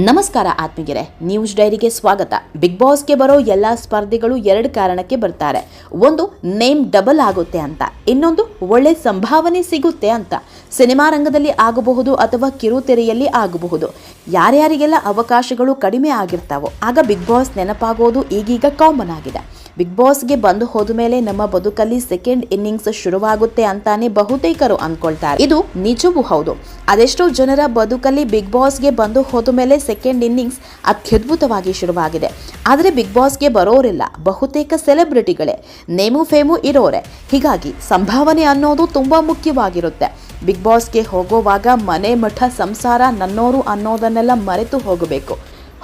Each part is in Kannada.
ನಮಸ್ಕಾರ ಆತ್ಮೀಯರೇ, ನ್ಯೂಸ್ ಡೈರಿಗೆ ಸ್ವಾಗತ. ಬಿಗ್ ಬಾಸ್ಗೆ ಬರೋ ಎಲ್ಲ ಸ್ಪರ್ಧಿಗಳು ಎರಡು ಕಾರಣಕ್ಕೆ ಬರ್ತಾರೆ. ಒಂದು, ನೇಮ್ ಡಬಲ್ ಆಗುತ್ತೆ ಅಂತ, ಇನ್ನೊಂದು ಒಳ್ಳೆ ಸಂಭಾವನೆ ಸಿಗುತ್ತೆ ಅಂತ. ಸಿನಿಮಾ ರಂಗದಲ್ಲಿ ಆಗಬಹುದು ಅಥವಾ ಕಿರುತೆರೆಯಲ್ಲಿ ಆಗಬಹುದು. ಯಾರ್ಯಾರಿಗೆಲ್ಲ ಅವಕಾಶಗಳು ಕಡಿಮೆ ಆಗಿರ್ತಾವೋ ಆಗ ಬಿಗ್ ಬಾಸ್ ನೆನಪಾಗೋದು ಈಗೀಗ ಕಾಮನ್ ಆಗಿದೆ. ಬಿಗ್ ಬಾಸ್ಗೆ ಬಂದು ಹೋದ ಮೇಲೆ ನಮ್ಮ ಬದುಕಲ್ಲಿ ಸೆಕೆಂಡ್ ಇನ್ನಿಂಗ್ಸ್ ಶುರುವಾಗುತ್ತೆ ಅಂತಾನೆ ಬಹುತೇಕರು ಅಂದ್ಕೊಳ್ತಾರೆ. ಇದು ನಿಜವೂ ಹೌದು. ಅದೆಷ್ಟೋ ಜನರ ಬದುಕಲ್ಲಿ ಬಿಗ್ ಬಾಸ್ಗೆ ಬಂದು ಹೋದ ಮೇಲೆ ಸೆಕೆಂಡ್ ಇನ್ನಿಂಗ್ಸ್ ಅತ್ಯದ್ಭುತವಾಗಿ ಶುರುವಾಗಿದೆ. ಆದರೆ ಬಿಗ್ ಬಾಸ್ಗೆ ಬರೋರಿಲ್ಲ, ಬಹುತೇಕ ಸೆಲೆಬ್ರಿಟಿಗಳೇ, ನೇಮು ಫೇಮು ಇರೋರೆ. ಹೀಗಾಗಿ ಸಂಭಾವನೆ ಅನ್ನೋದು ತುಂಬಾ ಮುಖ್ಯವಾಗಿರುತ್ತೆ. ಬಿಗ್ ಬಾಸ್ಗೆ ಹೋಗೋವಾಗ ಮನೆ ಮಠ ಸಂಸಾರ ನನ್ನೋರು ಅನ್ನೋದನ್ನೆಲ್ಲ ಮರೆತು ಹೋಗಬೇಕು.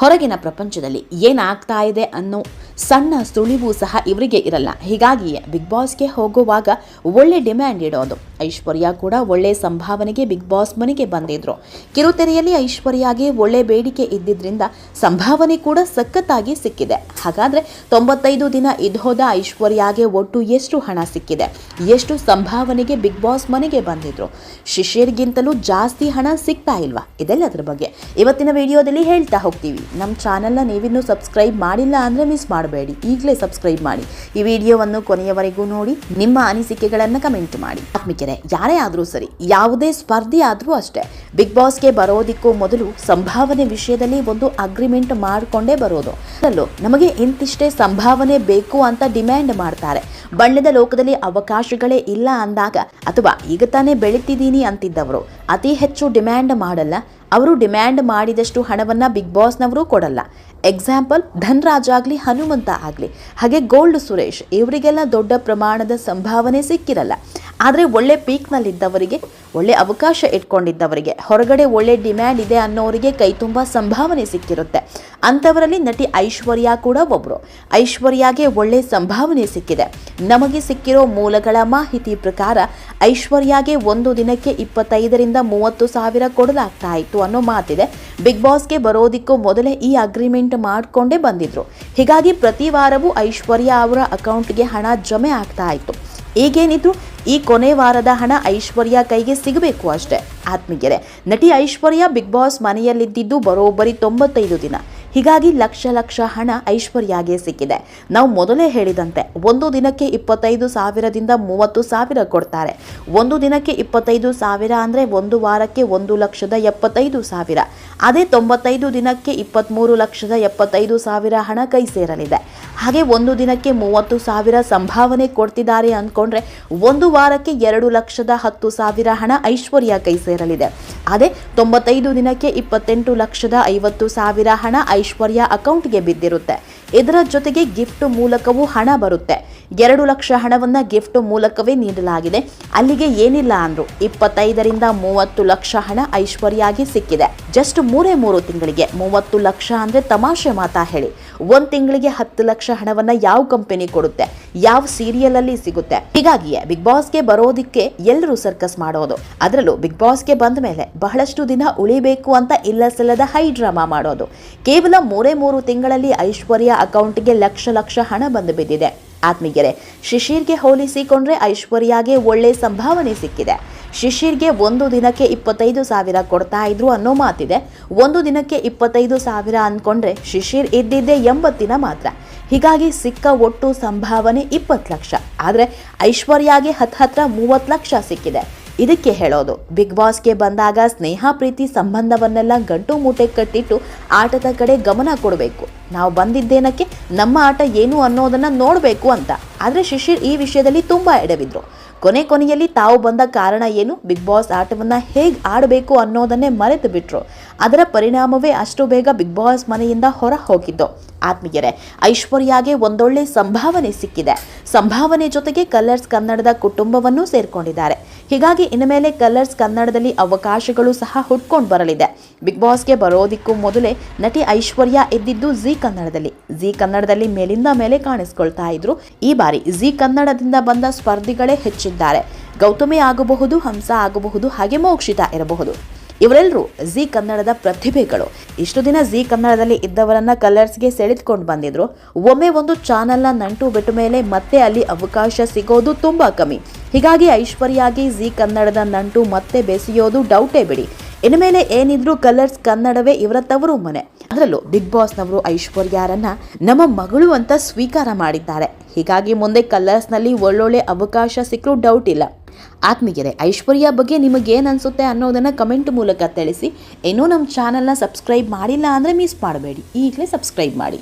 ಹೊರಗಿನ ಪ್ರಪಂಚದಲ್ಲಿ ಏನಾಗ್ತಾ ಇದೆ ಅನ್ನೋ ಸಣ್ಣ ಸುಳಿವು ಸಹ ಇವರಿಗೆ ಇರಲ್ಲ. ಹೀಗಾಗಿಯೇ ಬಿಗ್ ಬಾಸ್ಗೆ ಹೋಗುವಾಗ ಒಳ್ಳೆ ಡಿಮ್ಯಾಂಡ್ ಇಡೋದು. ಐಶ್ವರ್ಯ ಕೂಡ ಒಳ್ಳೆ ಸಂಭಾವನೆಗೆ ಬಿಗ್ ಬಾಸ್ ಮನೆಗೆ ಬಂದಿದ್ರು. ಕಿರುತೆರೆಯಲ್ಲಿ ಐಶ್ವರ್ಯಗೆ ಒಳ್ಳೆ ಬೇಡಿಕೆ ಇದ್ದಿದ್ರಿಂದ ಸಂಭಾವನೆ ಕೂಡ ಸಖತ್ತಾಗಿ ಸಿಕ್ಕಿದೆ. ಹಾಗಾದ್ರೆ 95 ದಿನ ಇದ್ಹೋದ ಐಶ್ವರ್ಯಗೆ ಒಟ್ಟು ಎಷ್ಟು ಹಣ ಸಿಕ್ಕಿದೆ? ಎಷ್ಟು ಸಂಭಾವನೆಗೆ ಬಿಗ್ ಬಾಸ್ ಮನೆಗೆ ಬಂದಿದ್ರು? ಶಿಷ್ಯರಿಗಿಂತಲೂ ಜಾಸ್ತಿ ಹಣ ಸಿಗ್ತಾ ಇಲ್ವಾ? ಇದೆಲ್ಲದರ ಬಗ್ಗೆ ಇವತ್ತಿನ ವಿಡಿಯೋದಲ್ಲಿ ಹೇಳ್ತಾ ಹೋಗ್ತೀವಿ. ನಮ್ಮ ಚಾನೆಲ್ನ ನೀವಿನ್ನೂ ಸಬ್ಸ್ಕ್ರೈಬ್ ಮಾಡಿಲ್ಲ ಅಂದರೆ ಮಿಸ್ ಮಾಡಬೇಡಿ, ಈಗಲೇ ಸಬ್ಸ್ಕ್ರೈಬ್ ಮಾಡಿ. ಈ ವಿಡಿಯೋವನ್ನು ಕೊನೆಯವರೆಗೂ ನೋಡಿ, ನಿಮ್ಮ ಅನಿಸಿಕೆಗಳನ್ನು ಕಮೆಂಟ್ ಮಾಡಿ. ಆತ್ಮಿಕರೇ, ಯಾರೇ ಆದರೂ ಸರಿ, ಯಾವುದೇ ಸ್ಪರ್ಧಿ ಆದರೂ ಅಷ್ಟೇ, ಬಿಗ್ ಬಾಸ್ಗೆ ಬರೋದಕ್ಕೂ ಮೊದಲು ಸಂಭಾವನೆ ವಿಷಯದಲ್ಲಿ ಒಂದು ಅಗ್ರಿಮೆಂಟ್ ಮಾಡಿಕೊಂಡೇ ಬರೋದು. ಅದರಲ್ಲೂ ನಮಗೆ ಇಂತಿಷ್ಟೇ ಸಂಭಾವನೆ ಬೇಕು ಅಂತ ಡಿಮ್ಯಾಂಡ್ ಮಾಡ್ತಾರೆ. ಬಣ್ಣದ ಲೋಕದಲ್ಲಿ ಅವಕಾಶಗಳೇ ಇಲ್ಲ ಅಂದಾಗ, ಅಥವಾ ಈಗ ತಾನೇ ಬೆಳೀತಿದ್ದೀನಿ ಅಂತಿದ್ದವರು ಅತಿ ಹೆಚ್ಚು ಡಿಮ್ಯಾಂಡ್ ಮಾಡಲ್ಲ. ಅವರು ಡಿಮ್ಯಾಂಡ್ ಮಾಡಿದಷ್ಟು ಹಣವನ್ನು ಬಿಗ್ ಬಾಸ್ನವರು ಕೊಡಲ್ಲ. ಎಕ್ಸಾಂಪಲ್, ಧನ್ರಾಜ್ ಆಗಲಿ, ಹನುಮಂತ ಆಗಲಿ, ಹಾಗೆ ಗೋಲ್ಡ್ ಸುರೇಶ್, ಇವರಿಗೆಲ್ಲ ದೊಡ್ಡ ಪ್ರಮಾಣದ ಸಂಭಾವನೆ ಸಿಕ್ಕಿರಲ್ಲ. ಆದರೆ ಒಳ್ಳೆ ಪೀಕ್ನಲ್ಲಿದ್ದವರಿಗೆ, ಒಳ್ಳೆ ಅವಕಾಶ ಇಟ್ಕೊಂಡಿದ್ದವರಿಗೆ, ಹೊರಗಡೆ ಒಳ್ಳೆ ಡಿಮ್ಯಾಂಡ್ ಇದೆ ಅನ್ನೋರಿಗೆ ಕೈ ತುಂಬ ಸಂಭಾವನೆ ಸಿಕ್ಕಿರುತ್ತೆ. ಅಂಥವರಲ್ಲಿ ನಟಿ ಐಶ್ವರ್ಯ ಕೂಡ ಒಬ್ಬರು. ಐಶ್ವರ್ಯಗೆ ಒಳ್ಳೆ ಸಂಭಾವನೆ ಸಿಕ್ಕಿದೆ. ನಮಗೆ ಸಿಕ್ಕಿರೋ ಮೂಲಗಳ ಮಾಹಿತಿ ಪ್ರಕಾರ ಐಶ್ವರ್ಯಗೆ ಒಂದು ದಿನಕ್ಕೆ 25ರಿಂದ 30 ಸಾವಿರ ಕೊಡಲಾಗ್ತಾ ಇತ್ತು ಅನ್ನೋ ಮಾತಿದೆ. ಬಿಗ್ ಬಾಸ್ಗೆ ಬರೋದಕ್ಕೂ ಮೊದಲೇ ಈ ಅಗ್ರಿಮೆಂಟ್ ಮಾಡಿಕೊಂಡೇ ಬಂದಿದ್ರು. ಹೀಗಾಗಿ ಪ್ರತಿ ವಾರವೂ ಐಶ್ವರ್ಯ ಅವರ ಅಕೌಂಟ್ಗೆ ಹಣ ಜಮೆ ಆಗ್ತಾ ಇತ್ತು. ಈಗೇನಿದ್ರು ಈ ಕೊನೆ ವಾರದ ಹಣ ಐಶ್ವರ್ಯ ಕೈಗೆ ಸಿಗಬೇಕು ಅಷ್ಟೇ. ಆತ್ಮೀಯರೇ, ನಟಿ ಐಶ್ವರ್ಯ ಬಿಗ್ ಬಾಸ್ ಮನೆಯಲ್ಲಿದ್ದಿದ್ದು ಬರೋಬ್ಬರಿ 95 ದಿನ. ಹೀಗಾಗಿ ಲಕ್ಷ ಹಣ ಐಶ್ವರ್ಯಗೆ ಸಿಕ್ಕಿದೆ. ನಾವು ಮೊದಲೇ ಹೇಳಿದಂತೆ ಒಂದು ದಿನಕ್ಕೆ 25 ಸಾವಿರದಿಂದ 30 ಸಾವಿರ ಕೊಡ್ತಾರೆ. ಒಂದು ದಿನಕ್ಕೆ 25 ಸಾವಿರ ಅಂದರೆ ಒಂದು ವಾರಕ್ಕೆ 1,75,000. ಅದೇ 95 ದಿನಕ್ಕೆ 23,75,000 ಹಣ ಕೈ ಸೇರಲಿದೆ. ಹಾಗೆ ಒಂದು ದಿನಕ್ಕೆ 30 ಸಾವಿರ ಸಂಭಾವನೆ ಕೊಡ್ತಿದ್ದಾರೆ ಅಂದ್ಕೊಂಡ್ರೆ ಒಂದು ವಾರಕ್ಕೆ 2,10,000 ಹಣ ಐಶ್ವರ್ಯ ಕೈ ಸೇರಲಿದೆ. ಅದೇ 95 ದಿನಕ್ಕೆ 28,50,000 ಹಣ ಐಶ್ವರ್ಯ ಅಕೌಂಟ್ಗೆ ಬಿದ್ದಿರುತ್ತೆ. ಇದರ ಜೊತೆಗೆ ಗಿಫ್ಟ್ ಮೂಲಕವೂ ಹಣ ಬರುತ್ತೆ. 2 ಲಕ್ಷ ಹಣವನ್ನು ಗಿಫ್ಟ್ ಮೂಲಕವೇ ನೀಡಲಾಗಿದೆ. ಅಲ್ಲಿಗೆ ಏನಿಲ್ಲ ಅಂದ್ರು 25ರಿಂದ 30 ಲಕ್ಷ ಹಣ ಐಶ್ವರ್ಯಗೆ ಸಿಕ್ಕಿದೆ. ಜಸ್ಟ್ 3 ತಿಂಗಳಿಗೆ 30 ಲಕ್ಷ ಅಂದ್ರೆ ತಮಾಷೆ ಮಾತಾ ಹೇಳಿ? ಒಂದು ತಿಂಗಳಿಗೆ 10 ಲಕ್ಷ ಹಣವನ್ನ ಯಾವ ಕಂಪನಿ ಕೊಡುತ್ತೆ? ಯಾವ ಸೀರಿಯಲ್ ಅಲ್ಲಿ ಸಿಗುತ್ತೆ? ಹೀಗಾಗಿಯೇ ಬಿಗ್ ಬಾಸ್ಗೆ ಬರೋದಿಕ್ಕೆ ಎಲ್ಲರೂ ಸರ್ಕಸ್ ಮಾಡೋದು. ಅದರಲ್ಲೂ ಬಿಗ್ ಬಾಸ್ಗೆ ಬಂದ ಮೇಲೆ ಬಹಳಷ್ಟು ದಿನ ಉಳಿಬೇಕು ಅಂತ ಇಲ್ಲ ಸಲ್ಲದ ಹೈ ಡ್ರಾಮಾ ಮಾಡೋದು. ಕೇವಲ 3 ತಿಂಗಳಲ್ಲಿ ಐಶ್ವರ್ಯ ಅಕೌಂಟ್ಗೆ ಲಕ್ಷ ಹಣ ಬಂದು ಬಿದ್ದಿದೆ. ಆತ್ಮೀಯರೇ, ಶಿಶಿರ್ಗೆ ಹೋಲಿಸಿಕೊಂಡ್ರೆ ಐಶ್ವರ್ಯಗೆ ಒಳ್ಳೆ ಸಂಭಾವನೆ ಸಿಕ್ಕಿದೆ. ಶಿಶಿರ್ಗೆ ಒಂದು ದಿನಕ್ಕೆ 25 ಸಾವಿರ ಕೊಡ್ತಾ ಇದ್ರು ಅನ್ನೋ ಮಾತಿದೆ. ಒಂದು ದಿನಕ್ಕೆ 25 ಸಾವಿರ ಅಂದ್ಕೊಂಡ್ರೆ ಶಿಶಿರ್ ಇದ್ದಿದ್ದೇ 80 ದಿನ ಮಾತ್ರ. ಹೀಗಾಗಿ ಸಿಕ್ಕ ಒಟ್ಟು ಸಂಭಾವನೆ 20 ಲಕ್ಷ. ಆದರೆ ಐಶ್ವರ್ಯಗೆ ಹತ್ರ 30 ಲಕ್ಷ ಸಿಕ್ಕಿದೆ. ಇದಕ್ಕೆ ಹೇಳೋದು, ಬಿಗ್ ಬಾಸ್ಗೆ ಬಂದಾಗ ಸ್ನೇಹ ಪ್ರೀತಿ ಸಂಬಂಧವನ್ನೆಲ್ಲ ಗಂಟು ಮೂಟೆ ಕಟ್ಟಿಟ್ಟು ಆಟದ ಕಡೆ ಗಮನ ಕೊಡಬೇಕು. ನಾವು ಬಂದಿದ್ದೇನಕ್ಕೆ, ನಮ್ಮ ಆಟ ಏನು ಅನ್ನೋದನ್ನ ನೋಡಬೇಕು ಅಂತ. ಆದರೆ ಶಿಶಿರ್ ಈ ವಿಷಯದಲ್ಲಿ ತುಂಬಾ ಎಡವಿದ್ರು. ಕೊನೆಯಲ್ಲಿ ತಾವು ಬಂದ ಕಾರಣ ಏನು, ಬಿಗ್ ಬಾಸ್ ಆಟವನ್ನ ಹೇಗೆ ಆಡಬೇಕು ಅನ್ನೋದನ್ನೇ ಮರೆತು ಬಿಟ್ರು. ಅದರ ಪರಿಣಾಮವೇ ಅಷ್ಟು ಬೇಗ ಬಿಗ್ ಬಾಸ್ ಮನೆಯಿಂದ ಹೊರ ಹೋಗಿದ್ದು. ಆತ್ಮೀಯರೇ, ಐಶ್ವರ್ಯಗೆ ಒಂದೊಳ್ಳೆ ಸಂಭಾವನೆ ಸಿಕ್ಕಿದೆ. ಸಂಭಾವನೆ ಜೊತೆಗೆ ಕಲರ್ಸ್ ಕನ್ನಡದ ಕುಟುಂಬವನ್ನು ಸೇರ್ಕೊಂಡಿದ್ದಾರೆ. ಹೀಗಾಗಿ ಇನ್ನು ಮೇಲೆ ಕಲರ್ಸ್ ಕನ್ನಡದಲ್ಲಿ ಅವಕಾಶಗಳು ಸಹ ಹುಟ್ಕೊಂಡು ಬರಲಿದೆ. ಬಿಗ್ ಬಾಸ್ಗೆ ಬರೋದಿಕ್ಕೂ ಮೊದಲೇ ನಟಿ ಐಶ್ವರ್ಯ ಇದ್ದಿದ್ದು ಜಿ ಕನ್ನಡದಲ್ಲಿ ಮೇಲಿಂದ ಮೇಲೆ ಕಾಣಿಸ್ಕೊಳ್ತಾ ಇದ್ರು. ಈ ಬಾರಿ ಜಿ ಕನ್ನಡದಿಂದ ಬಂದ ಸ್ಪರ್ಧಿಗಳೇ ಹೆಚ್ಚಿದ್ದಾರೆ. ಗೌತಮಿ ಆಗಬಹುದು, ಹಂಸ ಆಗಬಹುದು, ಹಾಗೆ ಮೋಕ್ಷಿತಾ ಇರಬಹುದು. ಇವರೆಲ್ಲರೂ ಜಿ ಕನ್ನಡದ ಪ್ರತಿಭೆಗಳು. ಇಷ್ಟು ದಿನ ಜಿ ಕನ್ನಡದಲ್ಲಿ ಇದ್ದವರನ್ನ ಕಲರ್ಸ್ಗೆ ಸೆಳೆದುಕೊಂಡು ಬಂದಿದ್ರು. ಒಮ್ಮೆ ಒಂದು ಚಾನೆಲ್ನ ನಂಟು ಬಿಟ್ಟ ಮೇಲೆ ಮತ್ತೆ ಅಲ್ಲಿ ಅವಕಾಶ ಸಿಗೋದು ತುಂಬಾ ಕಮ್ಮಿ. ಹೀಗಾಗಿ ಐಶ್ವರ್ಯಗೆ ಜಿ ಕನ್ನಡದ ನಂಟು ಮತ್ತೆ ಬೆಸೆಯೋದು ಡೌಟೇ ಬಿಡಿ. ಇನ್ನು ಮೇಲೆ ಏನಿದ್ರು ಕಲರ್ಸ್ ಕನ್ನಡವೇ ಇವರ ತವರು ಮನೆ. ಅದರಲ್ಲೂ ಬಿಗ್ ಬಾಸ್ನವರು ಐಶ್ವರ್ಯಾರನ್ನ ನಮ್ಮ ಮಗಳು ಅಂತ ಸ್ವೀಕಾರ ಮಾಡಿದ್ದಾರೆ. ಹೀಗಾಗಿ ಮುಂದೆ ಕಲರ್ಸ್ನಲ್ಲಿ ಒಳ್ಳೊಳ್ಳೆ ಅವಕಾಶ ಸಿಕ್ಕರೂ ಡೌಟ್ ಇಲ್ಲ. ಆತ್ಮೀಯರೇ, ಐಶ್ವರ್ಯ ಬಗ್ಗೆ ನಿಮಗೇನು ಅನಿಸುತ್ತೆ ಅನ್ನೋದನ್ನು ಕಮೆಂಟ್ ಮೂಲಕ ತಿಳಿಸಿ. ಇನ್ನೂ ನಮ್ಮ ಚಾನಲ್ನ ಸಬ್ಸ್ಕ್ರೈಬ್ ಮಾಡಿಲ್ಲ ಅಂದರೆ ಮಿಸ್ ಮಾಡಬೇಡಿ, ಈಗಲೇ ಸಬ್ಸ್ಕ್ರೈಬ್ ಮಾಡಿ.